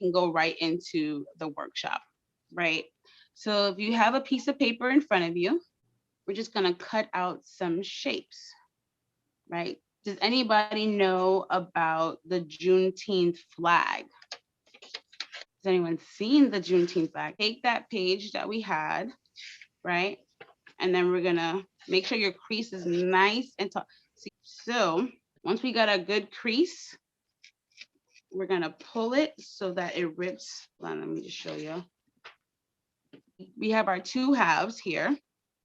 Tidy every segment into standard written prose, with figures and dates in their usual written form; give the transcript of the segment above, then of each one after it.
can go right into the workshop, right? So if you have a piece of paper in front of you, we're just gonna cut out some shapes, right? Does anybody know about the Juneteenth flag? Has anyone seen the Juneteenth flag? Take that page that we had, right? And then we're gonna make sure your crease is nice and tall. So once we got a good crease, we're gonna pull it so that it rips. Hold on, let me just show you. We have our two halves here,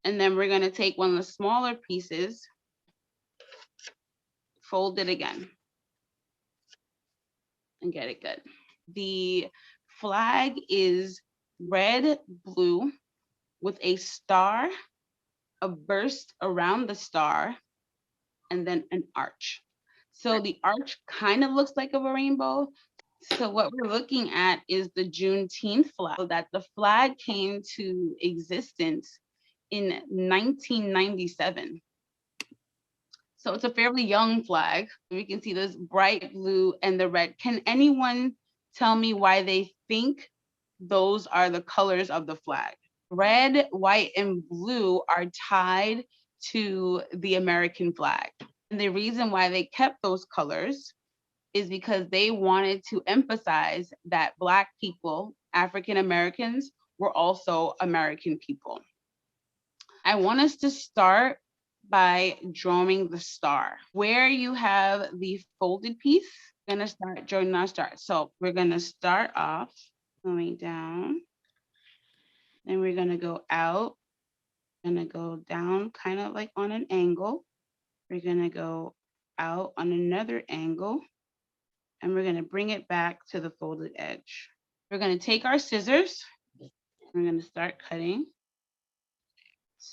and then we're gonna take one of the smaller pieces, fold it again, and get it good. The flag is red, blue, with a star, a burst around the star, and then an arch. So the arch kind of looks like a rainbow. So what we're looking at is the Juneteenth flag. So that the flag came to existence in 1997. So it's a fairly young flag. We can see this bright blue and the red. Can anyone tell me why they think those are the colors of the flag? Red, white, and blue are tied to the American flag. And the reason why they kept those colors is because they wanted to emphasize that Black people, African Americans, were also American people. I want us to start by drawing the star. Where you have the folded piece, we're gonna start drawing our star. So we're gonna start off going down, then we're gonna go out, gonna go down kind of like on an angle. We're gonna go out on another angle, and we're gonna bring it back to the folded edge. We're gonna take our scissors, we're gonna start cutting.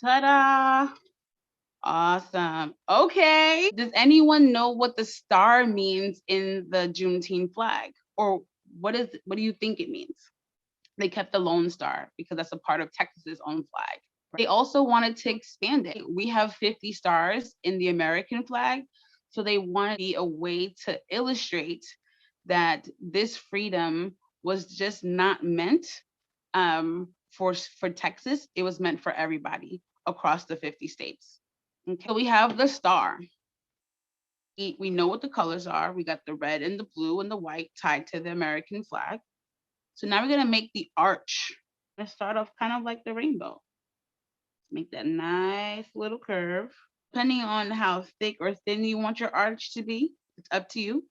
Ta-da! Awesome. Okay. Does anyone know what the star means in the Juneteenth flag? Or what do you think it means? They kept the Lone Star because that's a part of Texas's own flag. They also wanted to expand it. We have 50 stars in the American flag, so they wanted to be a way to illustrate that this freedom was just not meant for Texas. It was meant for everybody across the 50 states. Okay, we have the star. We know what the colors are. We got the red and the blue and the white tied to the American flag. So now we're gonna make the arch. Let's start off kind of like the rainbow. Make that nice little curve. Depending on how thick or thin you want your arch to be, it's up to you.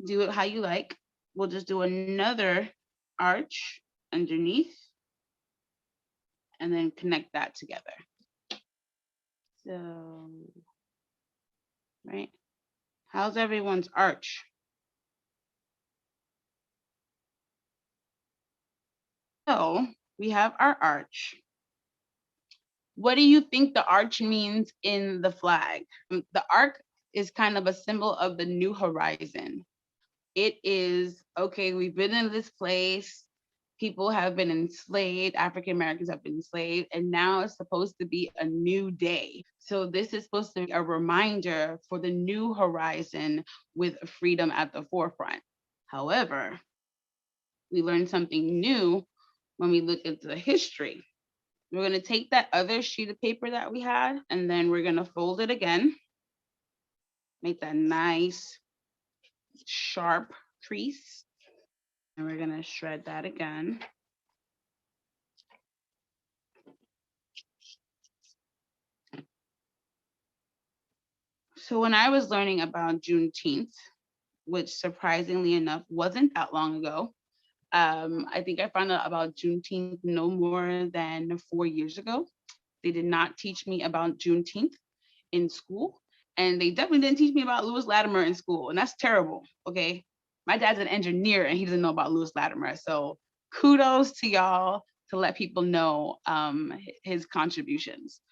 Do it how you like. We'll just do another arch underneath and then connect that together. So, right? How's everyone's arch? So we have our arch. What do you think the arch means in the flag? The arc is kind of a symbol of the new horizon. It is, okay, we've been in this place, people have been enslaved, African Americans have been enslaved, and now it's supposed to be a new day. So this is supposed to be a reminder for the new horizon with freedom at the forefront. However, we learned something new when we look into the history. We're going to take that other sheet of paper that we had, and then we're going to fold it again. Make that nice, sharp crease. And we're going to shred that again. So when I was learning about Juneteenth, which surprisingly enough wasn't that long ago, I think I found out about Juneteenth no more than 4 years ago. They did not teach me about Juneteenth in school, and they definitely didn't teach me about Lewis Latimer in school, and that's terrible. Okay, my dad's an engineer, and he doesn't know about Lewis Latimer. So kudos to y'all to let people know his contributions.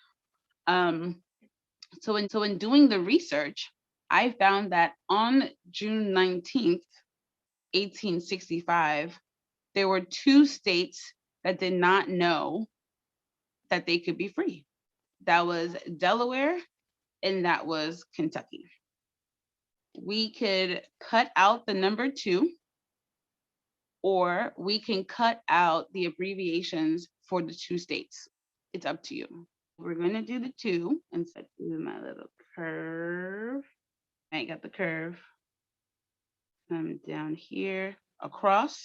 So in doing the research, I found that on June 19th, 1865, there were two states that did not know that they could be free. That was Delaware and that was Kentucky. We could cut out the number 2, or we can cut out the abbreviations for the two states. It's up to you. We're gonna do the two and set do my little curve. I got the curve. Come down here across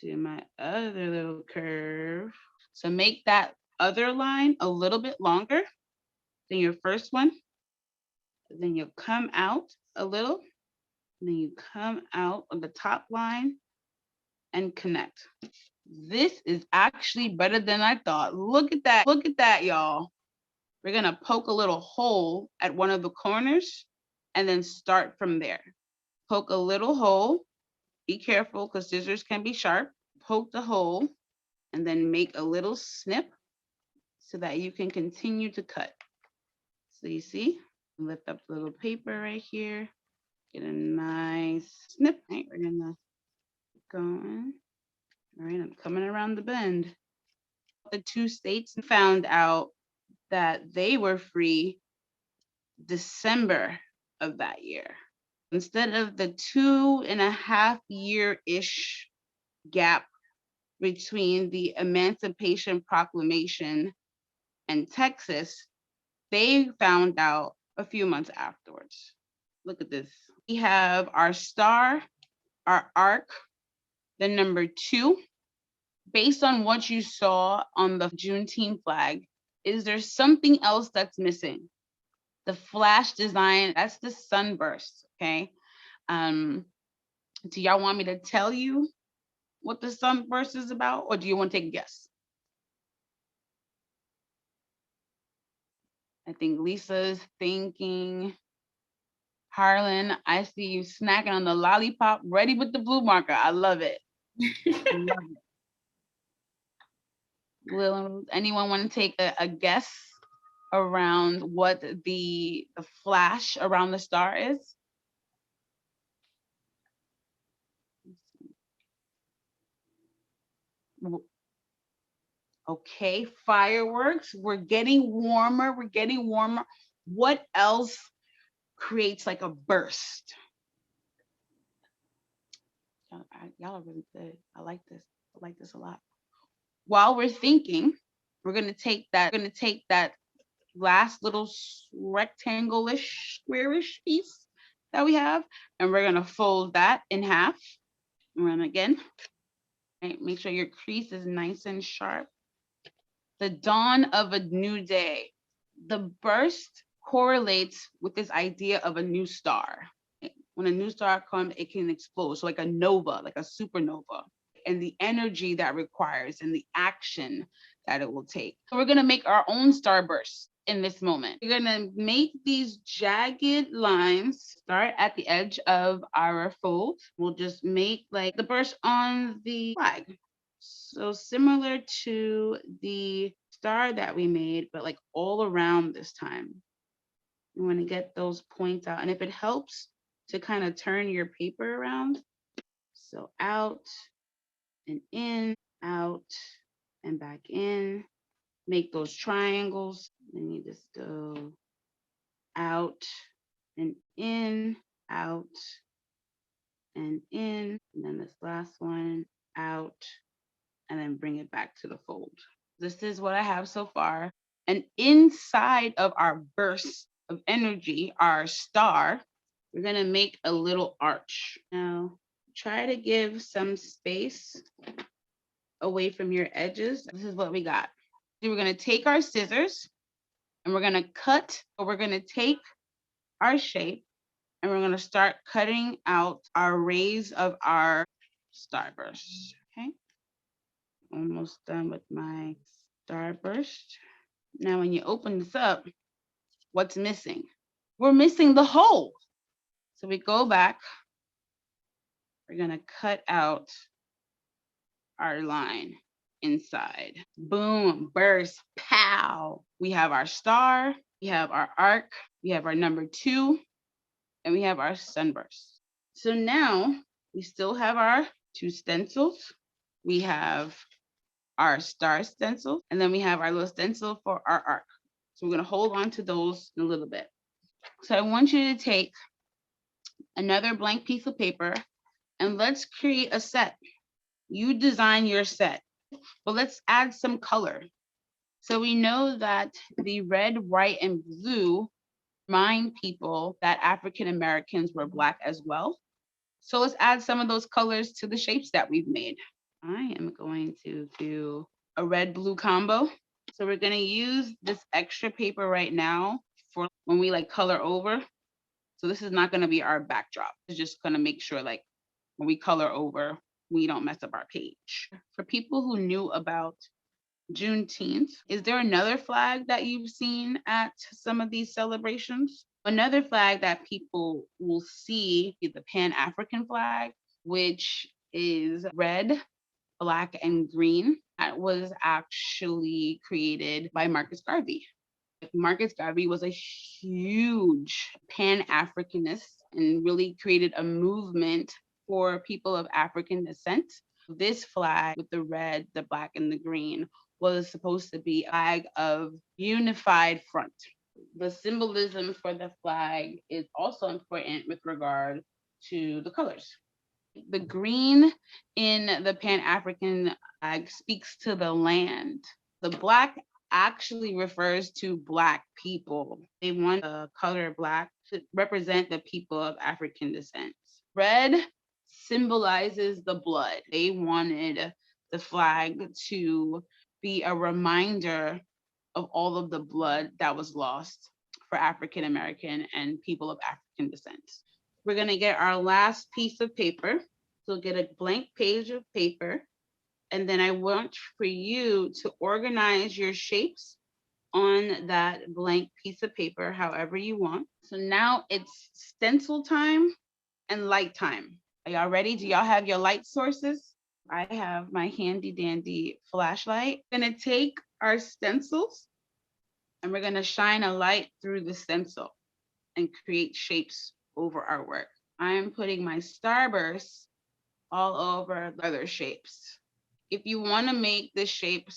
to my other little curve. So make that other line a little bit longer than your first one. Then you'll come out a little. Then you come out on the top line and connect. This is actually better than I thought. Look at that. Look at that, y'all. We're going to poke a little hole at one of the corners and then start from there. Poke a little hole. Be careful because scissors can be sharp. Poke the hole and then make a little snip so that you can continue to cut. So you see, lift up the little paper right here. Get a nice snip. All right, we're going to go on. All right, I'm coming around the bend. The two states found out that they were free December of that year. Instead of the 2.5 year-ish gap between the Emancipation Proclamation and Texas, they found out a few months afterwards. Look at this. We have our star, our arc, the number 2. Based on what you saw on the Juneteenth flag, is there something else that's missing? The flash design, that's the sunburst, okay? Do y'all want me to tell you what the sunburst is about, or do you want to take a guess? I think Lisa's thinking. Harlan, I see you snacking on the lollipop, ready with the blue marker. I love it. I love it. Will anyone want to take a guess around what the flash around the star is? Okay, fireworks. We're getting warmer. We're getting warmer. What else creates like a burst? Y'all are really good. I like this. I like this a lot. While we're thinking, we're gonna take that last little rectangle-ish, squarish piece that we have, and we're gonna fold that in half. And then again, right, make sure your crease is nice and sharp. The dawn of a new day. The burst correlates with this idea of a new star. When a new star comes, it can explode. So like a nova, like a supernova, and the energy that requires and the action that it will take. So we're gonna make our own starburst in this moment. We're gonna make these jagged lines, start at the edge of our fold. We'll just make like the burst on the flag. So similar to the star that we made, but like all around this time. You want to get those points out. And if it helps to kind of turn your paper around, so out and in, out and back in, make those triangles. Then you just go out and in, out and in, and then this last one, out, and then bring it back to the fold. This is what I have so far. And inside of our burst of energy, our star, we're gonna make a little arch. Now, try to give some space away from your edges. This is what we got. So we're gonna take our scissors and we're gonna cut, or we're gonna take our shape and we're gonna start cutting out our rays of our starburst, okay? Almost done with my starburst. Now, when you open this up, what's missing? We're missing the hole. So we go back. We're gonna cut out our line inside. Boom, burst, pow. We have our star, we have our arc, we have our number 2, and we have our sunburst. So now we still have our 2 stencils. We have our star stencil, and then we have our little stencil for our arc. So we're gonna hold on to those in a little bit. So I want you to take another blank piece of paper and let's create a set. You design your set, but let's add some color. So we know that the red, white, and blue remind people that African Americans were Black as well. So let's add some of those colors to the shapes that we've made. I am going to do a red blue combo. So we're going to use this extra paper right now for when we like color over. So this is not going to be our backdrop. It's just going to make sure like when we color over, we don't mess up our page. For people who knew about Juneteenth, is there another flag that you've seen at some of these celebrations? Another flag that people will see is the Pan African flag, which is red, Black, and green. That was actually created by Marcus Garvey. Marcus Garvey was a huge Pan Africanist and really created a movement for people of African descent. This flag with the red, the Black, and the green was supposed to be a flag of unified front. The symbolism for the flag is also important with regard to the colors. The green in the Pan African flag speaks to the land. The Black actually refers to Black people. They want the color Black to represent the people of African descent. Red symbolizes the blood. They wanted the flag to be a reminder of all of the blood that was lost for African American and people of African descent. We're going to get our last piece of paper. So get a blank page of paper. And then I want for you to organize your shapes on that blank piece of paper, however you want. So now it's stencil time and light time. Are y'all ready? Do y'all have your light sources? I have my handy dandy flashlight. I'm gonna take our stencils and we're gonna shine a light through the stencil and create shapes over our work. I'm putting my starburst all over the other shapes. If you want to make the shape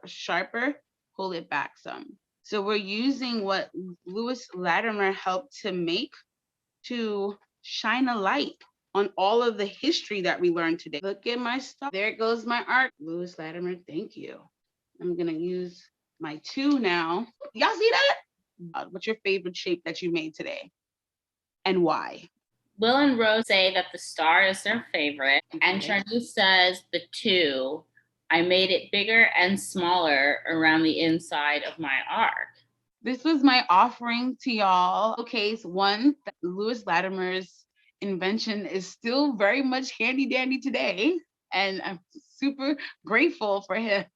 sharper, pull it back some. So we're using what Lewis Latimer helped to make to shine a light on all of the history that we learned today. Look at my stuff. There goes my art. Lewis Latimer, thank you. I'm going to use my two now. Y'all see that? What's your favorite shape that you made today and why? Will and Rose say that the star is their favorite. Okay. And Charnise says the two. I made it bigger and smaller around the inside of my arc. This was my offering to y'all. Showcase one, that Lewis Latimer's invention is still very much handy dandy today. And I'm super grateful for him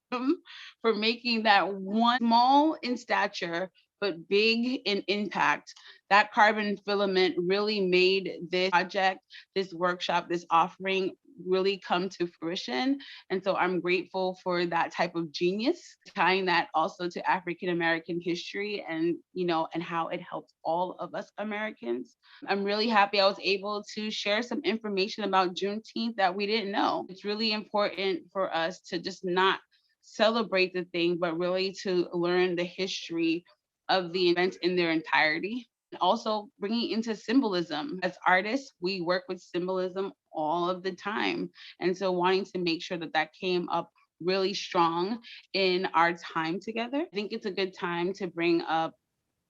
for making that one small in stature, but big in impact. That carbon filament really made this project, this workshop, this offering really come to fruition. And so I'm grateful for that type of genius, tying that also to African American history and, and how it helps all of us Americans. I'm really happy I was able to share some information about Juneteenth that we didn't know. It's really important for us to just not celebrate the thing, but really to learn the history of the event in their entirety. And also bringing into symbolism. As artists, we work with symbolism all of the time. And so wanting to make sure that that came up really strong in our time together. I think it's a good time to bring up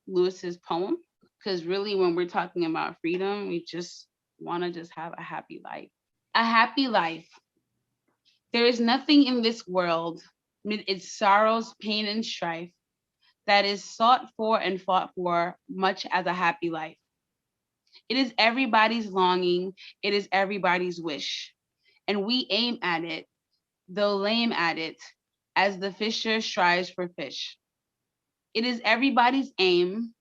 Lewis's poem, because really when we're talking about freedom, we just want to just have a happy life. A happy life. There is nothing in this world, amid its sorrows, pain, and strife, that is sought for and fought for much as a happy life. It is everybody's longing, it is everybody's wish, and we aim at it, though lame at it, as the fisher strives for fish. It is everybody's aim,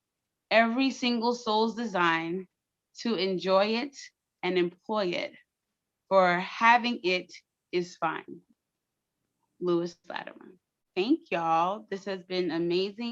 every single soul's design, to enjoy it and employ it, for having it is fine. Lewis Latimer. Thank y'all. This has been amazing.